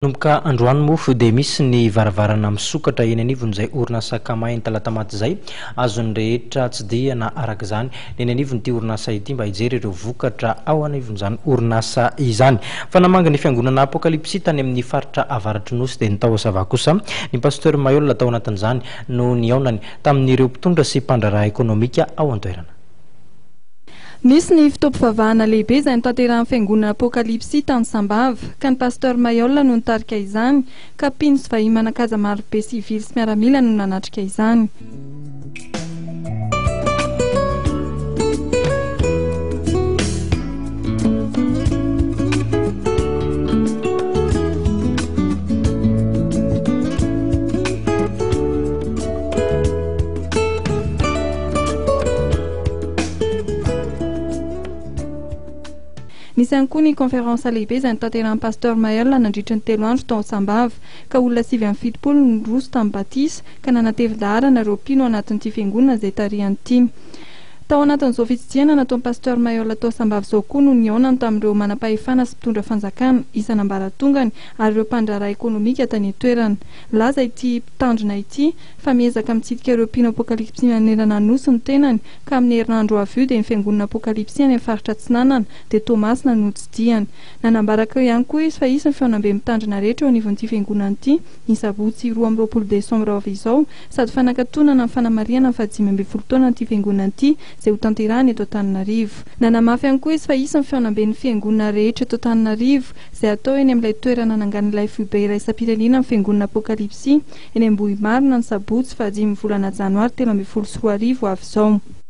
Nomboka androany mofo dia misy ny varavarana misokatra eny anivon'izay orinasa Kamay talata maty izay azon'ny rehetra tsidihana araka izany eny anivon'ity orinasa ity mba hijery ireo vokatra ao anivon'izany orinasa izany. Fa namanga ny fiangonana Apokalipsy tany amin'ny faritra avaratry nosy dia nitao asava kosa ny pasteur Mayol tao anatin'izany no niaonany tamin'ireo mpitondra sy mpandraraha ekonomika ao an-toerana. Nisy ny fitoam-pivavahana lehibe izay nitanterahan'ny fiangonana Apokalipsy tany Sambava ka ny pasteur Mayol no nitarika izany ka mpino sy vahiny manan-kaja marobe sivily sy miaramila no nanatrika izany. Nisy ihany koa ny konferensa lehibe izay nitanterahan'ny pasteur Mayol nandritra ny 3 andro tao Sambava ka olona 770 no roso tamin'ny batisa ka nanatevin-daharana ireo mpino anatin'ity fiangonana izay tarihany. Tao anatin'izao fitsidiana nataon'ny pasteur Mayol tao Sambava izao koa no niaonany tamin'ireo manam-pahefana sy mpitondra fanjakana isan'ambaratongany ary ireo mpandraraha ekonomika tany an-toerana. Laza ity mpitandrina ity fa miezaka mitsidika ireo mpino Apokalipsy manerana nosy ny tenany ka amin'ny herinandro avy io dia ny fiangonana Apokalipsy any amin'ny faritra Atsinanana dia Tomasina no tsidiany. Nanambaraka ihany koa izy fa isy ny feonam-be mitandrina rehetra eo anivon'ity fiangonana ity ny sabotsy 20 Desambra avy izao sady fanankatonana amin'ny fanamariana ny 15 taona ity fiangonana ity izay ho tanterahany eto Antananarivo. Nanamafy ihany koa izy fa isy ny feonam-be ny fiangonana rehetra eto Antananarivo izay atao eny amin'ilay toerana nangan'ilay foibe iraisam-pirenena amin'ny fiangonana Apokalipsy eny Ambohimarina ny sabotsy 5 volana Janoary 2024 avy izao.